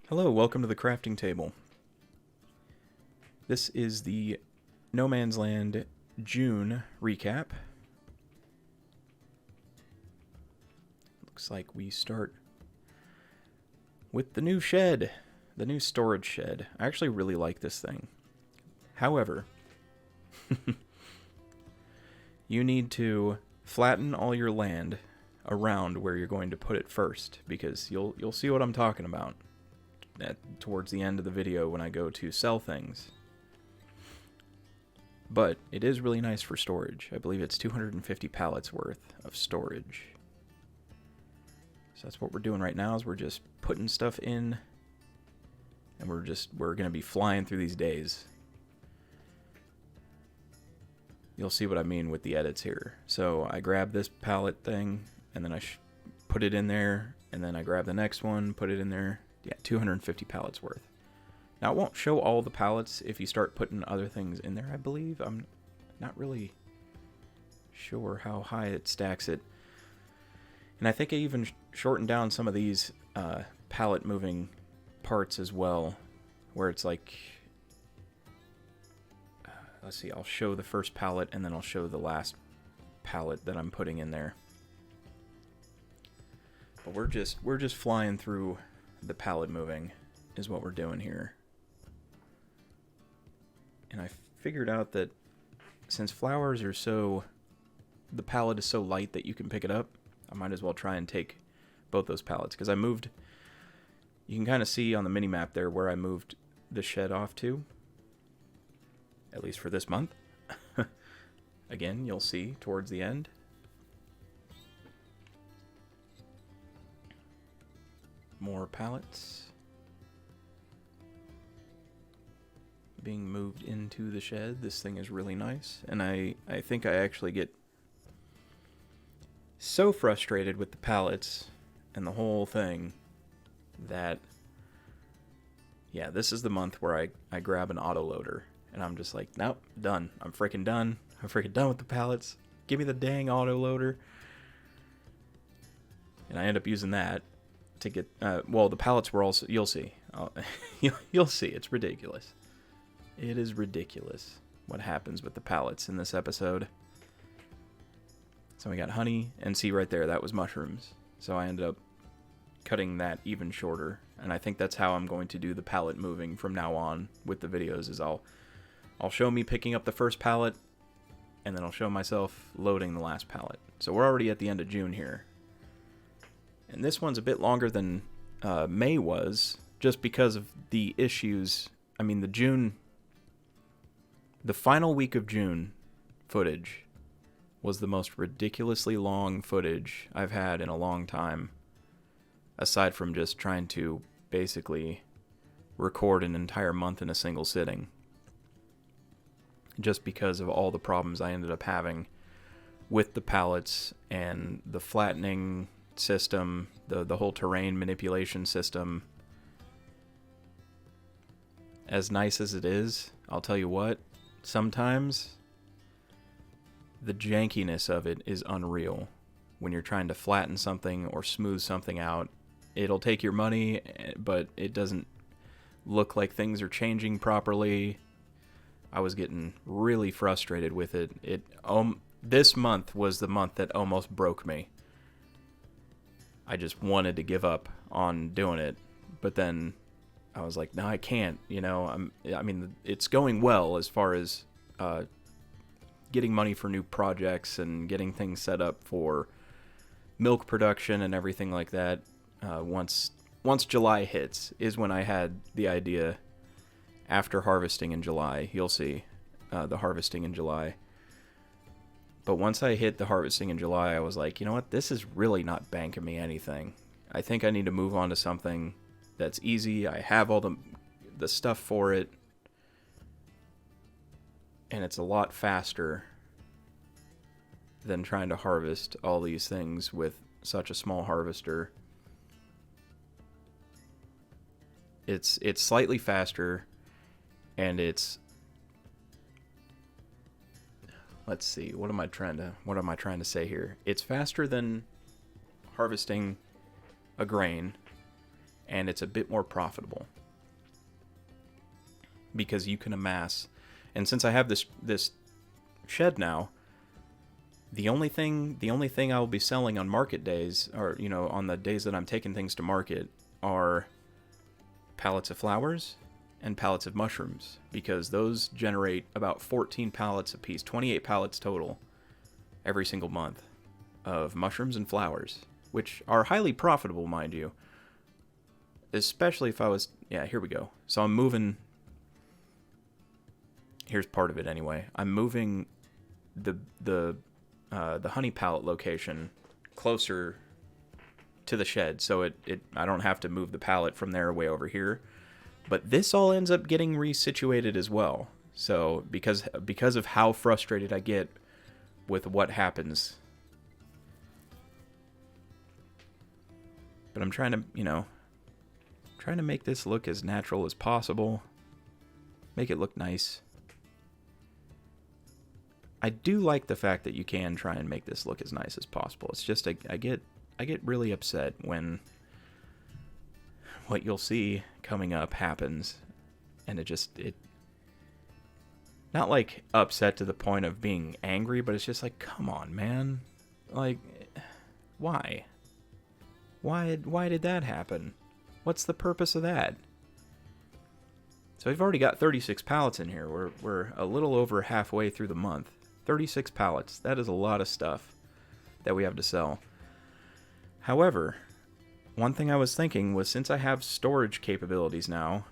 Hello, welcome to the crafting table. This is the No Man's Land June recap. Looks like we start with the new shed, the new storage shed. I actually really like this thing. However, you need to flatten all your land around where you're going to put it first, because you'll see what I'm talking about towards the end of the video when I go to sell things. But it is really nice for storage. I believe it's 250 pallets worth of storage. So that's what we're doing right now, is we're just putting stuff in, and we're going to be flying through these days. You'll see what I mean with the edits here. So I grab this pallet thing, and then I put it in there, and then I grab the next one, put it in there. Yeah, 250 pallets worth. Now, it won't show all the pallets if you start putting other things in there, I believe. I'm not really sure how high it stacks it. And I think I even shortened down some of these pallet moving parts as well, where it's like... let's see, I'll show the first pallet, and then I'll show the last pallet that I'm putting in there. But we're just flying through the pallet moving is what we're doing here. And I figured out that since flowers are the pallet is so light that you can pick it up, I might as well try and take both those pallets, because I moved, you can kind of see on the mini map there where I moved the shed off to, at least for this month. Again, you'll see towards the end. More pallets being moved into the shed. This thing is really nice, and I think I actually get so frustrated with the pallets and the whole thing that, yeah, this is the month where I grab an autoloader, and I'm just like, nope, done. I'm freaking done. I'm freaking done with the pallets. Give me the dang autoloader. And I end up using that to get, well, the pallets were also, you'll see. You'll see, it's ridiculous. It is ridiculous what happens with the pallets in this episode. So we got honey, and see right there, that was mushrooms. So I ended up cutting that even shorter, and I think that's how I'm going to do the pallet moving from now on with the videos, is I'll show me picking up the first pallet, and then I'll show myself loading the last pallet. So we're already at the end of June here. And this one's a bit longer than May was, just because of the issues. I mean, the final week of June footage was the most ridiculously long footage I've had in a long time, aside from just trying to basically record an entire month in a single sitting, just because of all the problems I ended up having with the pallets and the flattening system, the whole terrain manipulation system. As nice as it is, I'll tell you what, sometimes the jankiness of it is unreal. When you're trying to flatten something or smooth something out, it'll take your money, but it doesn't look like things are changing properly. I was getting really frustrated with it. This month was the month that almost broke me. I just wanted to give up on doing it, but then I was like, no, I can't. I mean, it's going well as far as getting money for new projects and getting things set up for milk production and everything like that. Once July hits is when I had the idea. After harvesting in July, you'll see the harvesting in July. But once I hit the harvesting in July, I was like, you know what? This is really not banking me anything. I think I need to move on to something that's easy. I have all the stuff for it, and it's a lot faster than trying to harvest all these things with such a small harvester. It's slightly faster, and it's, let's see, what am I trying to say here? It's faster than harvesting a grain, and it's a bit more profitable because you can amass. And since I have this shed now, the only thing I will be selling on market days, or on the days that I'm taking things to market, are pallets of flowers and pallets of mushrooms, because those generate about 14 pallets a piece, 28 pallets total every single month of mushrooms and flowers, which are highly profitable, mind you. Especially if I was, here we go. So I'm moving, here's part of it anyway. I'm moving the honey pallet location closer to the shed, so I don't have to move the pallet from there way over here. But this all ends up getting resituated as well. So because of how frustrated I get with what happens. But I'm trying to make this look as natural as possible. Make it look nice. I do like the fact that you can try and make this look as nice as possible. It's just I get really upset when what you'll see coming up happens, and it not like upset to the point of being angry, but it's just like, come on, man. Like, why did that happen? What's the purpose of that? So we've already got 36 pallets in here. We're a little over halfway through the month. 36 pallets. That is a lot of stuff that we have to sell. However, one thing I was thinking was, since I have storage capabilities now,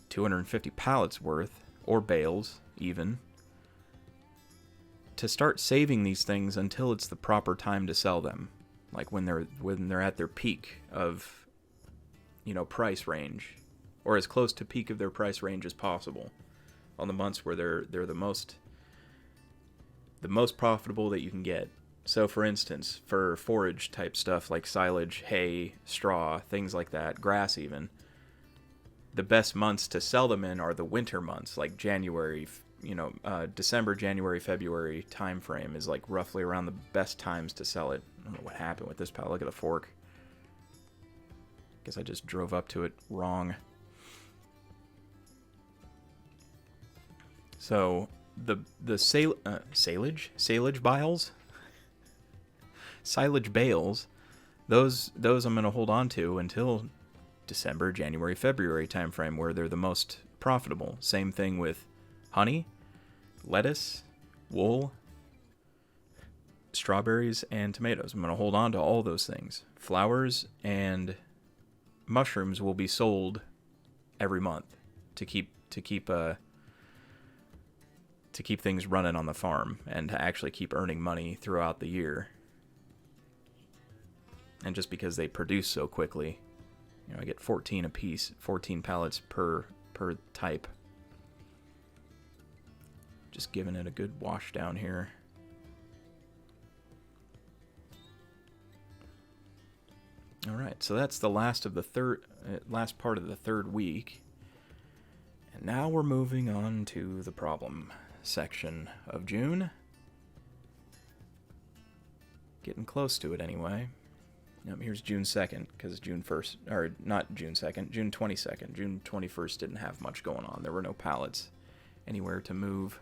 250 pallets worth, or bales even, to start saving these things until it's the proper time to sell them. Like when they're at their peak of, price range, or as close to peak of their price range as possible, on the months where they're the most profitable that you can get. So for instance, for forage type stuff like silage, hay, straw, things like that, grass even, the best months to sell them in are the winter months, like January, December, January, February time frame is like roughly around the best times to sell it. I don't know what happened with this pallet. Look at the fork. Guess I just drove up to it wrong. So the silage bales, those I'm going to hold on to until December, January, February timeframe, where they're the most profitable. Same thing with honey, lettuce, wool, strawberries, and tomatoes. I'm going to hold on to all those things. Flowers and mushrooms will be sold every month to keep things running on the farm and to actually keep earning money throughout the year. And just because they produce so quickly, I get 14 a piece, 14 pallets per type. Just giving it a good wash down here. All right, so that's the last part of the third week. And now we're moving on to the problem section of June. Getting close to it anyway. Here's June 2nd, because June 1st, or not June 2nd, June 22nd. June 21st didn't have much going on. There were no pallets anywhere to move.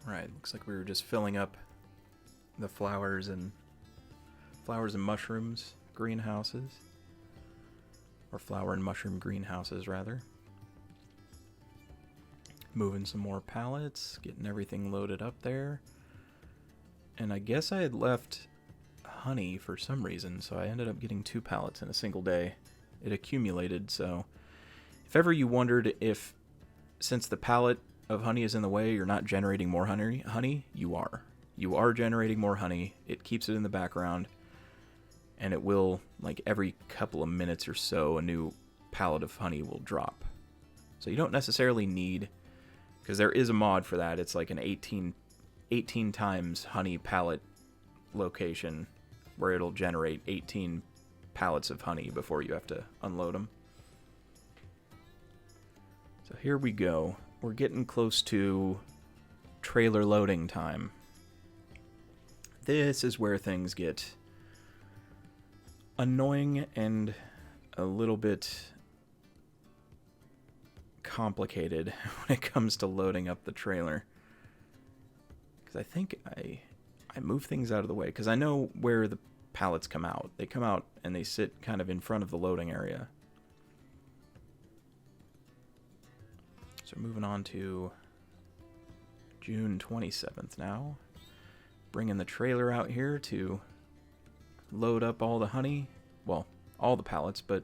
Right, looks like we were just filling up the flowers and mushrooms greenhouses, or flower and mushroom greenhouses rather. Moving some more pallets, getting everything loaded up there. And I guess I had left honey for some reason, so I ended up getting 2 pallets in a single day. It accumulated, so if ever you wondered if, since the pallet of honey is in the way, you're not generating more honey, you are. You are generating more honey. It keeps it in the background, and it will, like every couple of minutes or so, a new pallet of honey will drop. So you don't necessarily need, because there is a mod for that. It's like an 18 times honey pallet location where it'll generate 18 pallets of honey before you have to unload them. So here we go. We're getting close to trailer loading time. This is where things get annoying and a little bit complicated when it comes to loading up the trailer. Because I think I move things out of the way, because I know where the pallets come out. They come out and they sit kind of in front of the loading area. So moving on to June 27th now. Bringing the trailer out here to load up all the honey. Well, all the pallets, but...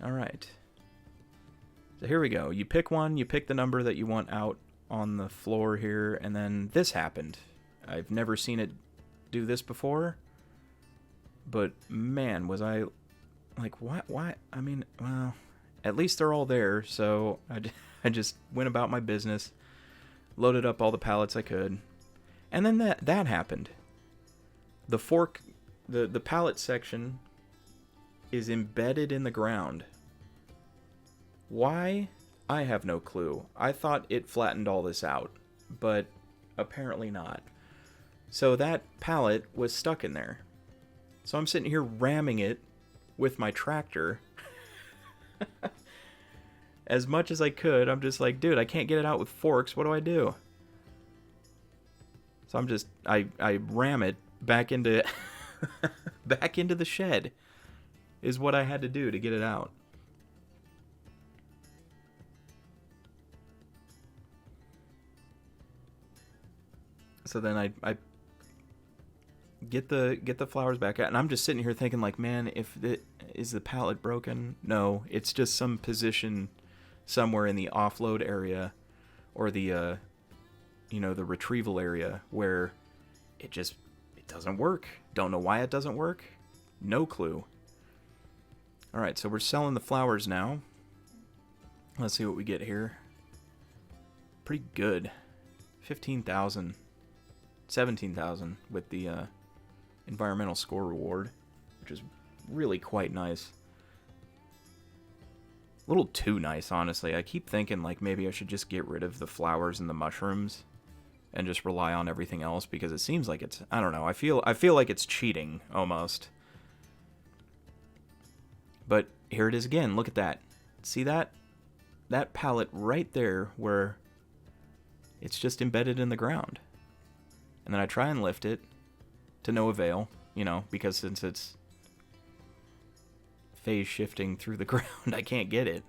Alright. So here we go. You pick one, you pick the number that you want out on the floor here, and then this happened. I've never seen it do this before, but man, was I like, why? I mean, well, at least they're all there, so I just went about my business, loaded up all the pallets I could, and then that happened. The fork, the pallet section is embedded in the ground. Why? I have no clue. I thought it flattened all this out, but apparently not. So that pallet was stuck in there. So I'm sitting here ramming it with my tractor as much as I could. I'm just like, dude, I can't get it out with forks. What do I do? So I'm just, I ram it back into back into the shed is what I had to do to get it out. So then I get the flowers back out, and I'm just sitting here thinking, like, man, is the pallet broken? No, it's just some position somewhere in the offload area or the the retrieval area where it doesn't work. Don't know why it doesn't work. No clue. All right, so we're selling the flowers now. Let's see what we get here. Pretty good. 15,000. 17,000 with the environmental score reward, which is really quite nice. A little too nice, honestly. I keep thinking like maybe I should just get rid of the flowers and the mushrooms and just rely on everything else, because it seems like it's, I don't know, I feel like it's cheating almost. But here it is again. Look at that. See that? That pallet right there where it's just embedded in the ground. And then I try and lift it to no avail, because since it's phase shifting through the ground, I can't get it.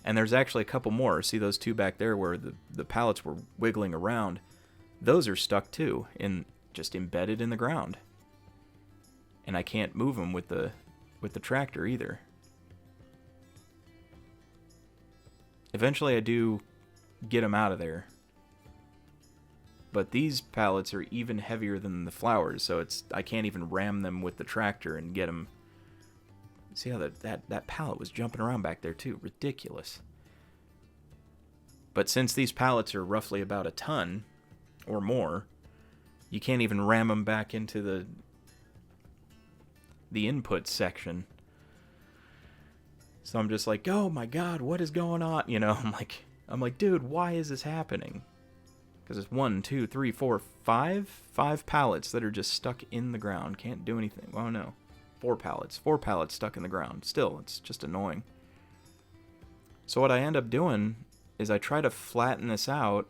And there's actually a couple more. See those two back there where the pallets were wiggling around? Those are stuck too, just embedded in the ground. And I can't move them with the tractor either. Eventually I do get them out of there. But these pallets are even heavier than the flowers, so I can't even ram them with the tractor and get them. See how that pallet was jumping around back there too? Ridiculous. But since these pallets are roughly about a ton or more, you can't even ram them back into the input section. So I'm just like, oh my god, what is going on? I'm like, dude, why is this happening? Because it's 1, 2, 3, 4, 5 pallets that are just stuck in the ground. Can't do anything. Oh no. 4 pallets stuck in the ground. Still, it's just annoying. So what I end up doing is I try to flatten this out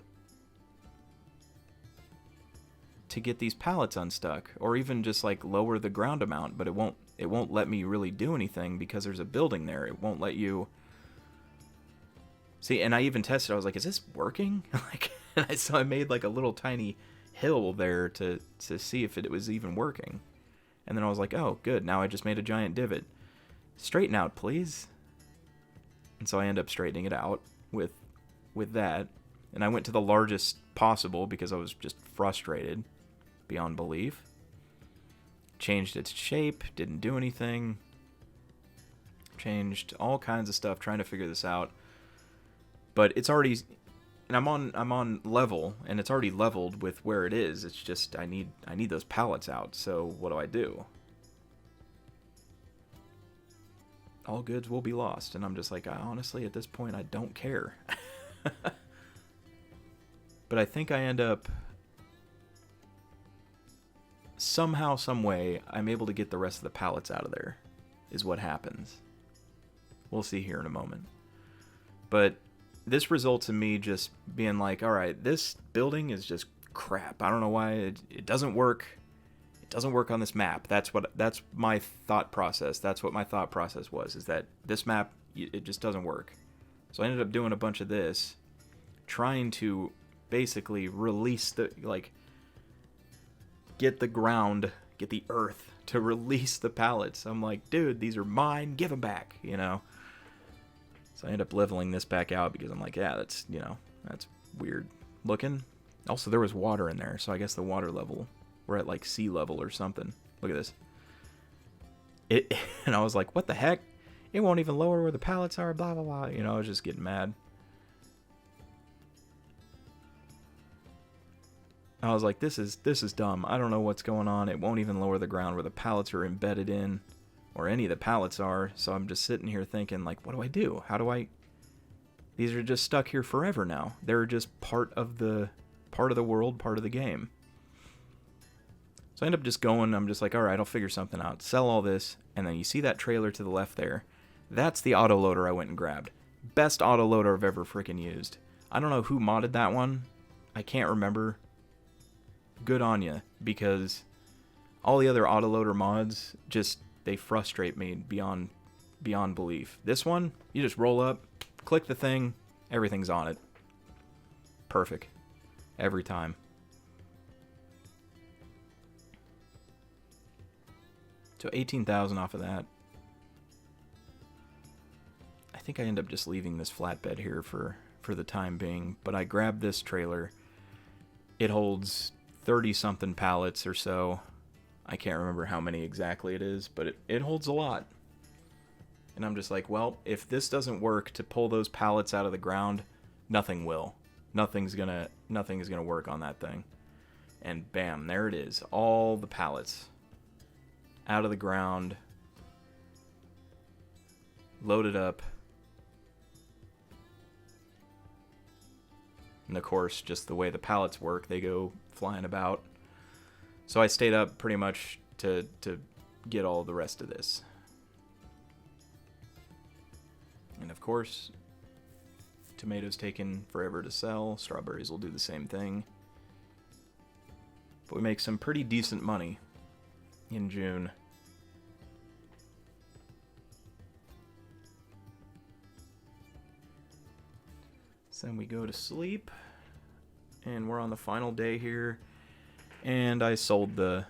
to get these pallets unstuck, or even just like lower the ground amount, but it won't let me really do anything because there's a building there. It won't let you see. And I even tested. I was like, is this working? So I made like a little tiny hill there to see if it was even working. And then I was like, oh, good. Now I just made a giant divot. Straighten out, please. And so I end up straightening it out with that. And I went to the largest possible because I was just frustrated beyond belief. Changed its shape, didn't do anything. Changed all kinds of stuff trying to figure this out. But it's already and I'm on level, and it's already leveled with where it is. It's just I need those pallets out. So what do? All goods will be lost, and I'm just like, honestly, at this point, I don't care. But I think I end up somehow, some way, I'm able to get the rest of the pallets out of there, is what happens. We'll see here in a moment. But this results in me just being like, all right, this building is just crap. I don't know why it doesn't work. It doesn't work on this map. That's my thought process. That's what my thought process was, is that this map, it just doesn't work. So I ended up doing a bunch of this, trying to basically release the, like, get the earth to release the pallets. I'm like, dude, these are mine, give them back, you know? So I end up leveling this back out because I'm like, yeah, that's weird looking. Also, there was water in there, so I guess the water level, we're at like sea level or something. Look at this. And I was like, what the heck? It won't even lower where the pallets are, blah, blah, blah. You know, I was just getting mad. I was like, this is dumb. I don't know what's going on. It won't even lower the ground where the pallets are embedded in, or any of the pallets are. So I'm just sitting here thinking, like, what do I do? How do I... These are just stuck here forever now. They're just part of the world, part of the game. So I end up just going, I'm just like, all right, I'll figure something out. Sell all this, and then you see that trailer to the left there. That's the autoloader I went and grabbed. Best autoloader I've ever freaking used. I don't know who modded that one. I can't remember. Good on ya, because all the other autoloader mods, just, they frustrate me beyond belief. This one, you just roll up, click the thing, everything's on it. Perfect. Every time. So 18,000 off of that. I think I end up just leaving this flatbed here for the time being, but I grabbed this trailer. It holds 30-something pallets or so. I can't remember how many exactly it is, but it holds a lot. And I'm just like, well, if this doesn't work to pull those pallets out of the ground, nothing will. Nothing's gonna work on that thing. And bam, there it is. All the pallets out of the ground, loaded up. And of course, just the way the pallets work, they go flying about. So I stayed up pretty much to get all the rest of this. And of course, tomatoes taking forever to sell. Strawberries will do the same thing. But we make some pretty decent money in June. So then we go to sleep, and we're on the final day here, and I sold the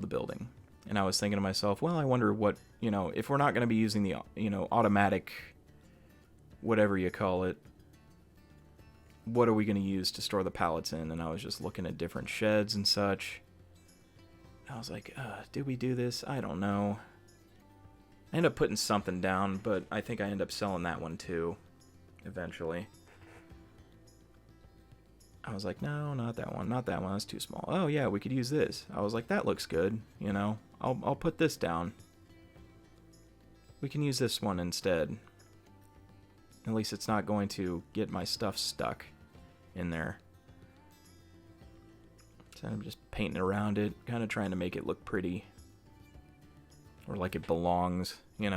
building. And I was thinking to myself, well, I wonder what, if we're not going to be using the, automatic, whatever you call it, what are we going to use to store the pallets in? And I was just looking at different sheds and such. I was like, did we do this? I don't know. I ended up putting something down, but I think I ended up selling that one too, eventually. I was like, no, not that one. Not that one. That's too small. Oh, yeah, we could use this. I was like, that looks good. I'll put this down. We can use this one instead. At least it's not going to get my stuff stuck in there. So I'm just painting around it, kind of trying to make it look pretty. Or like it belongs, And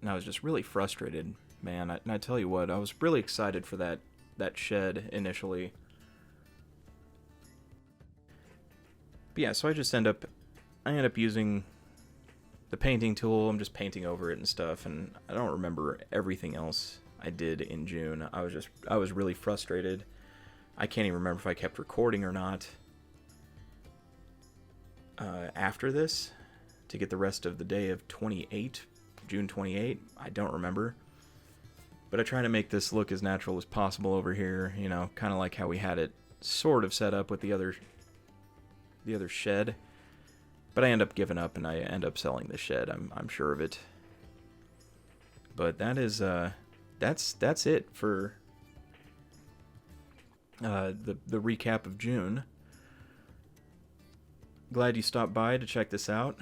I was just really frustrated, man. And I tell you what, I was really excited for that shed initially. But yeah, so I ended up using the painting tool. I'm just painting over it and stuff, and I don't remember everything else I did in June. I was really frustrated. I can't even remember if I kept recording or not after this to get the rest of the day of June 28. I don't remember. But I try to make this look as natural as possible over here, kind of like how we had it sort of set up with the other shed. But I end up giving up, and I end up selling the shed. I'm sure of it. But that is that's it for the recap of June. Glad you stopped by to check this out.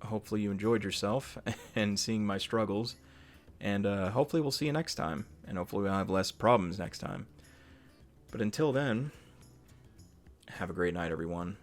Hopefully you enjoyed yourself and seeing my struggles. And hopefully we'll see you next time. And hopefully we'll have less problems next time. But until then, have a great night, everyone.